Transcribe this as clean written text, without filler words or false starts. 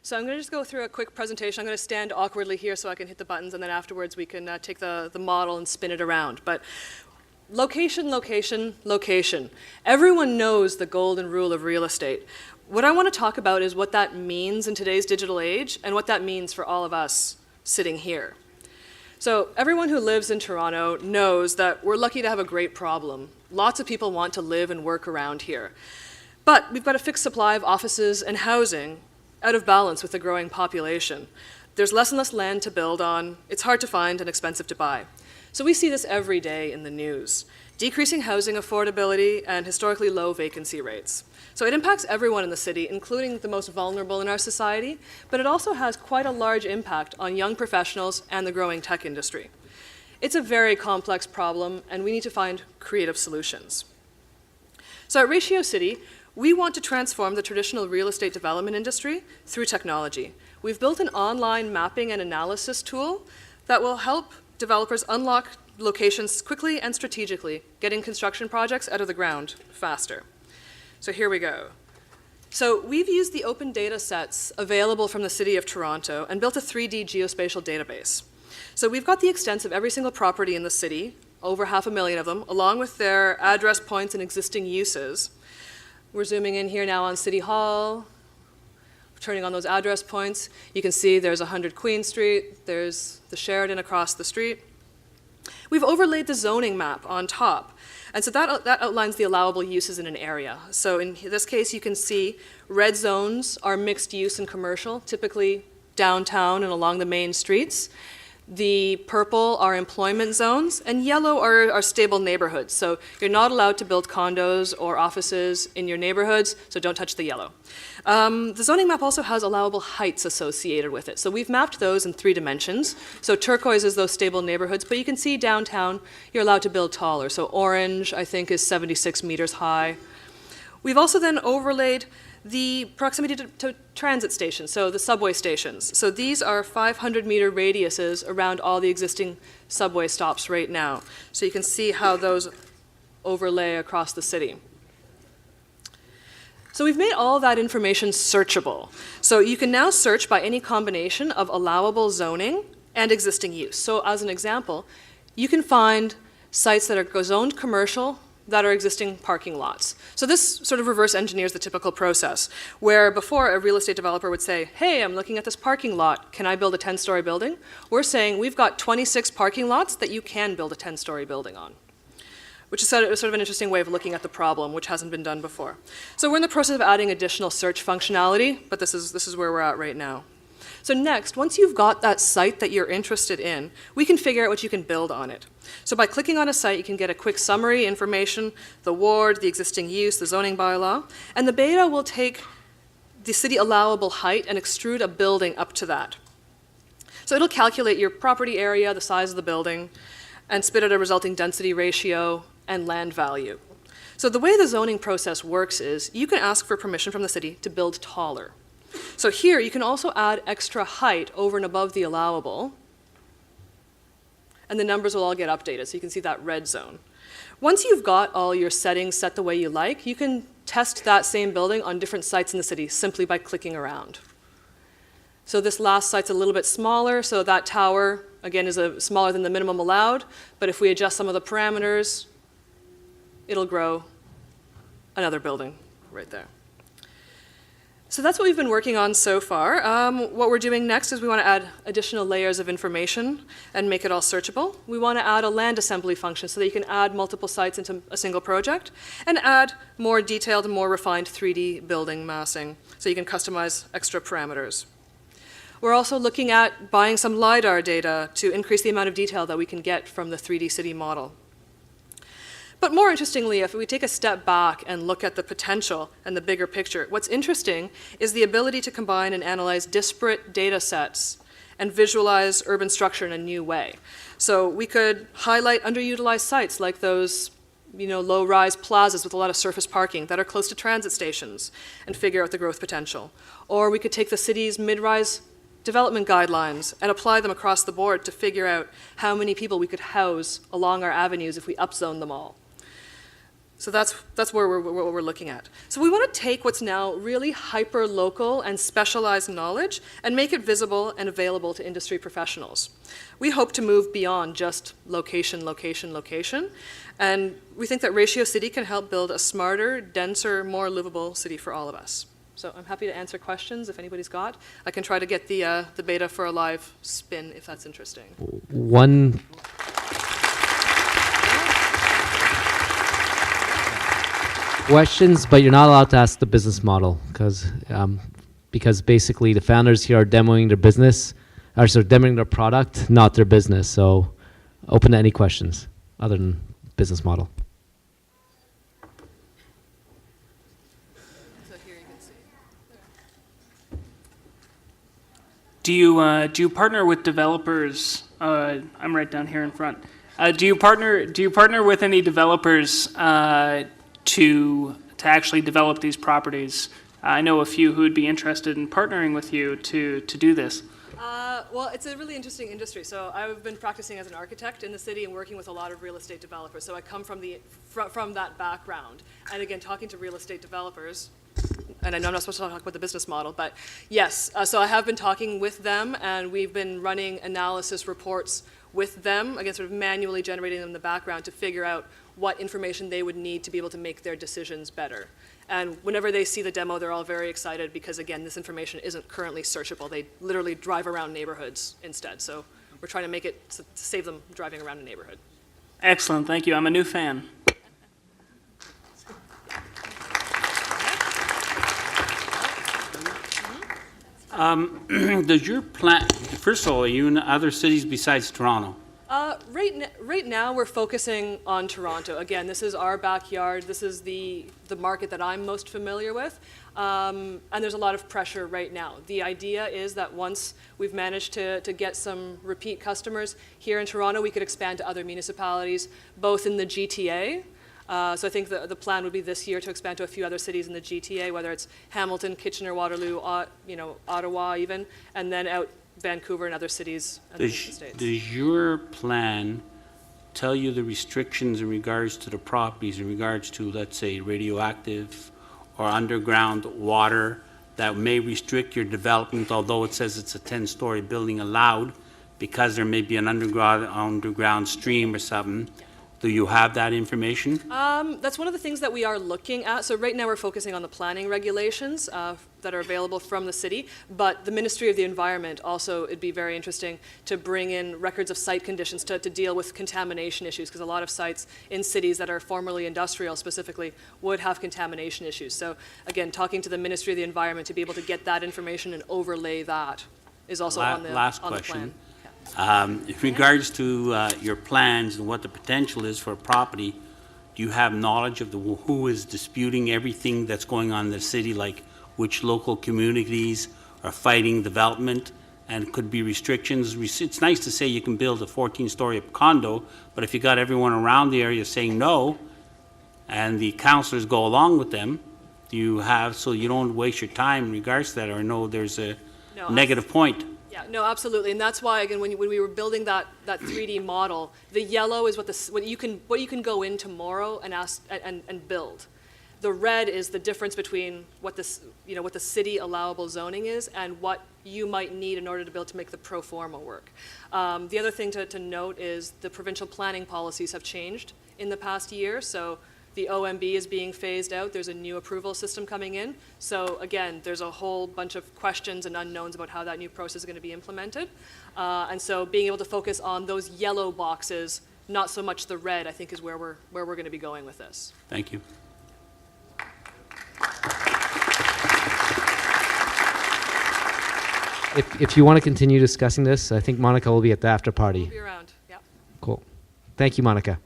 So I'm going to just go through a quick presentation. I'm going to stand awkwardly here so I can hit the buttons, and then afterwards we can take the model and spin it around. But location, location, location. Everyone knows the golden rule of real estate. What I want to talk about is what that means in today's digital age and what that means for all of us sitting here. So everyone who lives in Toronto knows that we're lucky to have a great problem. Lots of people want to live and work around here. But we've got a fixed supply of offices and housing out of balance with the growing population. There's less and less land to build on, it's hard to find and expensive to buy. So we see this every day in the news. Decreasing housing affordability and historically low vacancy rates. So it impacts everyone in the city, including the most vulnerable in our society, but it also has quite a large impact on young professionals and the growing tech industry. It's a very complex problem, and we need to find creative solutions. So at Ratio City, we want to transform the traditional real estate development industry through technology. We've built an online mapping and analysis tool that will help developers unlock locations quickly and strategically, getting construction projects out of the ground faster. So here we go. So we've used the open data sets available from the City of Toronto and built a 3D geospatial database. So we've got the extents of every single property in the city, over 500,000 of them, along with their address points and existing uses. We're zooming in here now on City Hall, turning on those address points. You can see there's 100 Queen Street, there's the Sheridan across the street. We've overlaid the zoning map on top, and so that outlines the allowable uses in an area. So in this case, you can see red zones are mixed use and commercial, typically downtown and along the main streets. The purple are employment zones, and yellow are stable neighborhoods. So you're not allowed to build condos or offices in your neighborhoods, so don't touch the yellow. The zoning map also has allowable heights associated with it. So we've mapped those in 3 dimensions. So turquoise is those stable neighborhoods, but you can see downtown you're allowed to build taller. So orange, I think, is 76 meters high. We've also then overlaid the proximity to transit stations, so the subway stations. So these are 500-meter radiuses around all the existing subway stops right now. So you can see how those overlay across the city. So we've made all that information searchable. So you can now search by any combination of allowable zoning and existing use. So as an example, you can find sites that are zoned commercial that are existing parking lots. So this sort of reverse engineers the typical process, where before a real estate developer would say, hey, I'm looking at this parking lot, can I build a 10-story building? We're saying we've got 26 parking lots that you can build a 10-story building on, which is sort of an interesting way of looking at the problem, which hasn't been done before. So we're in the process of adding additional search functionality, but this is where we're at right now. So next, once you've got that site that you're interested in, we can figure out what you can build on it. So by clicking on a site, you can get a quick summary information, the ward, the existing use, the zoning bylaw, and the beta will take the city allowable height and extrude a building up to that. So it'll calculate your property area, the size of the building, and spit out a resulting density ratio and land value. So the way the zoning process works is you can ask for permission from the city to build taller. So here, you can also add extra height over and above the allowable, and the numbers will all get updated, so you can see that red zone. Once you've got all your settings set the way you like, you can test that same building on different sites in the city simply by clicking around. So this last site's a little bit smaller, so that tower, again, is smaller than the minimum allowed, but if we adjust some of the parameters, it'll grow another building right there. So that's what we've been working on so far. What we're doing next is we want to add additional layers of information and make it all searchable. We want to add a land assembly function so that you can add multiple sites into a single project and add more detailed and more refined 3D building massing so you can customize extra parameters. We're also looking at buying some LiDAR data to increase the amount of detail that we can get from the 3D city model. But more interestingly, if we take a step back and look at the potential and the bigger picture, what's interesting is the ability to combine and analyze disparate data sets and visualize urban structure in a new way. So we could highlight underutilized sites like those low-rise plazas with a lot of surface parking that are close to transit stations and figure out the growth potential. Or we could take the city's mid-rise development guidelines and apply them across the board to figure out how many people we could house along our avenues if we upzone them all. So that's where what we're looking at. So we want to take what's now really hyper-local and specialized knowledge and make it visible and available to industry professionals. We hope to move beyond just location, location, location, and we think that Ratio City can help build a smarter, denser, more livable city for all of us. So I'm happy to answer questions if anybody's got. I can try to get the beta for a live spin if that's interesting. One. Questions, but you're not allowed to ask the business model because basically the founders here are demoing their business, or so demoing their product, not their business. So open to any questions other than business model. So here you can see. Do you partner with developers? I'm right down here in front. Do you partner with any developers to actually develop these properties? I know a few who would be interested in partnering with you to do this. Well, it's a really interesting industry. So I've been practicing as an architect in the city and working with a lot of real estate developers. So I come from that background. And again, talking to real estate developers, and I know I'm not supposed to talk about the business model, but yes. So I have been talking with them, and we've been running analysis reports with them, again, sort of manually generating them in the background to figure out what information they would need to be able to make their decisions better. And whenever they see the demo, they're all very excited because, again, this information isn't currently searchable. They literally drive around neighborhoods instead. So we're trying to make it to save them driving around a neighborhood. Excellent, thank you. I'm a new fan. Does your plan, first of all, are you in other cities besides Toronto? Right now, we're focusing on Toronto. Again, this is our backyard. This is the market that I'm most familiar with. And there's a lot of pressure right now. The idea is that once we've managed to get some repeat customers here in Toronto, we could expand to other municipalities, both in the GTA. So I think the plan would be this year to expand to a few other cities in the GTA, whether it's Hamilton, Kitchener, Waterloo, Ottawa even, and then out Vancouver and other cities in the States. Does your plan tell you the restrictions in regards to the properties, in regards to, let's say, radioactive or underground water that may restrict your development, although it says it's a 10-story building allowed, because there may be an underground stream or something? Do you have that information? That's one of the things that we are looking at. So right now we're focusing on the planning regulations that are available from the city, but the Ministry of the Environment also, it'd be very interesting to bring in records of site conditions to deal with contamination issues, because a lot of sites in cities that are formerly industrial specifically would have contamination issues. So again, talking to the Ministry of the Environment to be able to get that information and overlay that is also on the plan. In regards to your plans and what the potential is for a property, do you have knowledge of who is disputing everything that's going on in the city, like which local communities are fighting development, and could be restrictions? It's nice to say you can build a 14-story condo, but if you got everyone around the area saying no, and the councillors go along with them, do you have, so you don't waste your time in regards to that, or no, there's a negative point? Yeah, no, absolutely, and that's why, again, when we were building that 3D model, the yellow is what you can go in tomorrow and ask and build. The red is the difference between what the city allowable zoning is and what you might need in order to make the pro forma work. The other thing to note is the provincial planning policies have changed in the past year, so the OMB is being phased out. There's a new approval system coming in. So again, there's a whole bunch of questions and unknowns about how that new process is going to be implemented. And so being able to focus on those yellow boxes, not so much the red, I think is where we're going to be going with this. Thank you. If you want to continue discussing this, I think Monika will be at the after party. We'll be around, yeah. Cool. Thank you, Monika.